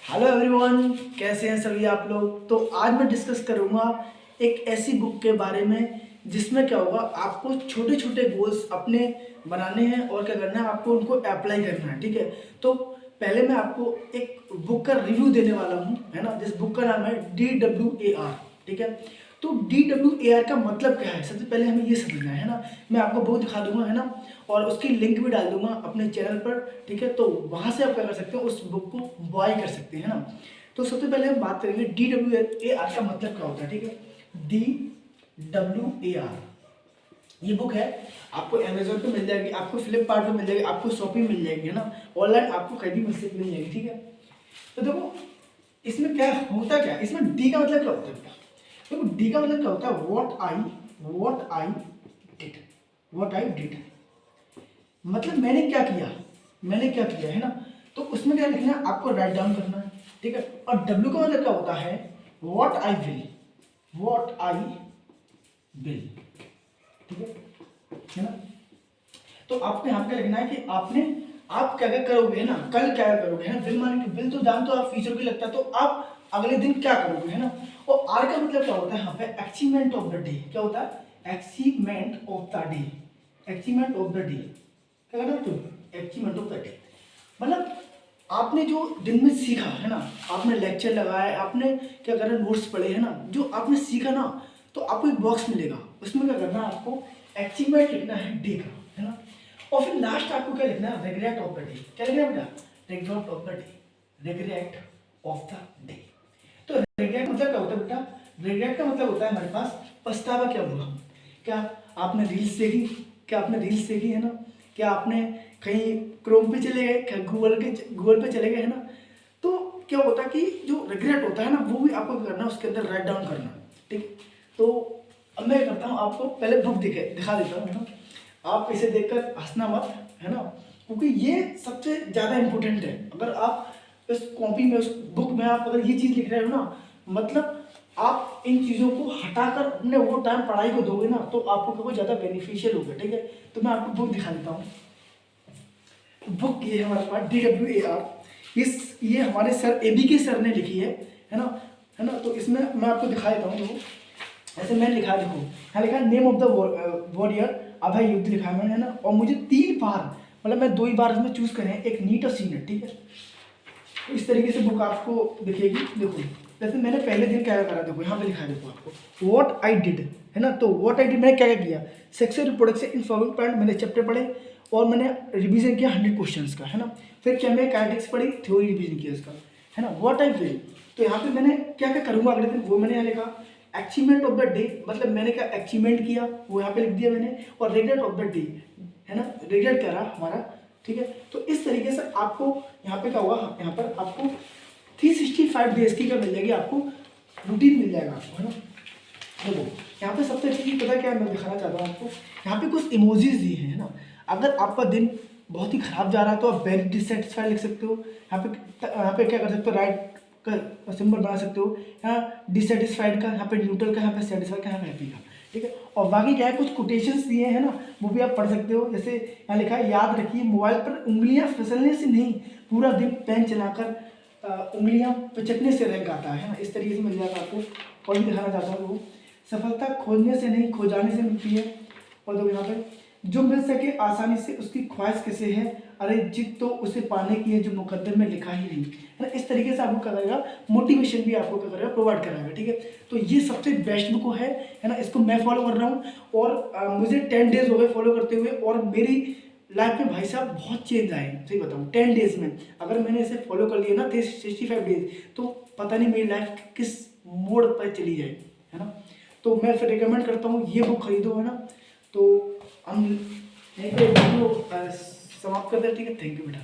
Hello everyone, कैसे हैं सभी आप लोग। तो आज मैं डिस्कस करूंगा एक ऐसी बुक के बारे में जिसमें क्या होगा, आपको छोटे छोटे गोल्स अपने बनाने हैं और क्या करना है, आपको उनको अप्लाई करना है। ठीक है, तो पहले मैं आपको एक बुक का रिव्यू देने वाला हूं, है ना। जिस बुक का नाम है DWAR। ठीक है, तो DWAR का मतलब क्या है, सबसे पहले हमें ये समझना है ना। मैं आपको बुक दिखा दूंगा, है ना, और उसकी लिंक भी डाल दूंगा अपने चैनल पर। ठीक है, तो वहां से आप क्या कर सकते हो, उस बुक को बाय कर सकते हैं ना। तो सबसे पहले हम बात करेंगे DWAR का मतलब क्या होता है। ठीक है, DWAR ये बुक है, आपको अमेजोन पे मिल जाएगी, आपको फ्लिपकार्ट पे मिल जाएगी, आपको शॉपी मिल जाएगी, है ना। ऑनलाइन आपको कहीं भी मिल जाएगी। ठीक है, तो देखो इसमें क्या होता, क्या इसमें डी का मतलब क्या होता है। देखो डी का मतलब क्या होता है, व्हाट आई डिड, मतलब मैंने क्या किया, है ना। तो उसमें क्या लिखना है, आपको राइट डाउन करना है। ठीक है, और डब्ल्यू का मतलब क्या होता है, व्हाट आई विल। ठीक है ना। तो आपको यहाँ पे लिखना है कि आप क्या क्या करोगे, है ना, कल क्या क्या करोगे, है ना। विल माने कि विल तो जानते हो आप, फ्यूचर की लगता है, तो आप अगले दिन क्या करोगे, है ना। और आर का मतलब क्या होता है यहाँ पे, अचीवमेंट ऑफ द डे। क्या होता है, अचीवमेंट ऑफ द डे, क्या करना है, अचीवमेंट ऑफ द डे, मतलब आपने जो दिन में सीखा, है ना, आपने लेक्चर लगाया, आपने क्या करना, नोट्स पढ़े, है ना, जो आपने सीखा ना, तो आपको एक बॉक्स मिलेगा, उसमें क्या करना है, आपको अचीवमेंट लिखना है डे का, है ना। और फिर लास्ट आपको क्या लिखना है, रिग्रेट ऑफ द डे। क्या लिखना है बेटा, regret of the day, regret of the day. तो रिग्रेट मतलब क्या होता है बेटा, रिग्रेट का मतलब होता है हमारे पास पछतावा क्या हुआ। क्या आपने रील्स देखी, है ना, क्या आपने कहीं क्रोम पे चले गए, क्या गूगल पे चले गए, है ना। तो क्या होता है कि जो रिग्रेट होता है ना, वो भी आपको करना है, उसके अंदर राइट डाउन करना। ठीक, तो अब मैं करता हूँ, आपको पहले बुक दिखा देता हूँ, है ना। आप इसे देखकर हंसना मत, है ना, क्योंकि ये सबसे ज़्यादा इम्पोर्टेंट है। अगर आप इस कॉपी में, उस बुक में आप अगर ये चीज़ लिख रहे हो ना, मतलब आप इन चीज़ों को हटाकर अपने वो टाइम पढ़ाई को दोगे ना, तो आपको बहुत ज़्यादा बेनिफिशियल होगा। ठीक है, तो मैं आपको बुक दिखा देता हूँ। बुक ये है हमारे पास DWAR, ये हमारे सर ABK सर ने लिखी है ना, तो इसमें मैं आपको दिखा देता हूँ। देखो ऐसे मैंने लिखा है, देखो यहाँ लिखा है नेम ऑफ द वॉरियर, अभय युद्ध लिखा है मैंने, है ना। और मुझे 3 बार, मतलब मैं 2 ही बार इसमें चूज करे हैं, एक नीट और सीनेट। ठीक है, तो इस तरीके से बुक आपको दिखेगी। देखो जैसे मैंने पहले दिन क्या करा, देखो यहाँ पे लिखा है, देखो आपको व्हाट आई डिड, है ना। तो व्हाट आई डिड मैंने क्या क्या किया, sexual reproduction in following point, मैंने चैप्टर पढ़े और मैंने रिवीजन किया 100 क्वेश्चंस का, है ना। फिर क्या मैं काइनेटिक्स पढ़ी, थ्योरी रिवीजन किया इसका, है ना। व्हाट आई विल, तो यहाँ पे मैंने क्या क्या करूँगा अगले दिन, वो मैंने यहाँ लिखा। अचीवमेंट ऑफ द डे, मतलब मैंने क्या अचीवमेंट किया, वो यहाँ पे लिख दिया मैंने। और रिग्रेट ऑफ द डे, है ना, रिग्रेट करा हमारा। ठीक है, तो इस तरीके से आपको यहाँ पे क्या होगा, यहाँ पर आपको 365 डेज की क्या मिल जाएगी, आपको रूटीन मिल जाएगा आपको, है ना। देखो यहाँ पे सबसे अच्छी चीज़ पता क्या मैं दिखाना चाहता हूँ आपको, यहाँ पे कुछ इमोजीज दिए हैं, है ना। अगर आपका दिन बहुत ही खराब जा रहा है तो आप वेरी डिससेटिस्फाइड लिख सकते हो। यहाँ पे क्या कर सकते हो, राइट का सिंबल बना सकते हो। यहाँ डिससेटिस्फाइड का, यहाँ पे न्यूट्रल का, यहाँ पे सेटिस्फाइड का, यहाँ पे हैप्पी का। ठीक है, और बाकी क्या है, कुछ कोटेशंस दिए हैं ना, वो भी आप पढ़ सकते हो। जैसे यहाँ लिखा है, याद रखिए मोबाइल पर उंगलियां फिसलने से नहीं, पूरा दिन पेन चलाकर उंगलियां पिचकने से रैंक आता है ना। इस तरीके से मिल जाएगा आपको। और भी दिखाना चाहता हूँ, वो सफलता खोजने से नहीं, खो जाने से मिलती है। और देखो यहाँ पे, जो मिल सके आसानी से उसकी ख्वाहिश किसे है, अरे जिद तो उसे पाने की है जो मुकद्दर में लिखा ही नहीं, है ना। इस तरीके से आपको क्या करेगा, मोटिवेशन भी आपको क्या करेगा, प्रोवाइड कराएगा। ठीक है, तो ये सबसे बेस्ट बुक है ना। इसको मैं फॉलो कर रहा हूँ और मुझे 10 डेज हो गए फॉलो करते हुए, और मेरी लाइफ में भाई साहब बहुत चेंज आए, सही बताऊँ। 10 डेज में अगर मैंने इसे फॉलो कर लिया ना, 365 डेज, तो पता नहीं मेरी लाइफ किस मोड़ पर चली जाए, है ना। तो मैं फिर रिकमेंड करता हूँ ये बुक खरीदो, है ना। तो हम यहीं पे वीडियो समाप्त करते हैं। ठीक है, थैंक यू बेटा।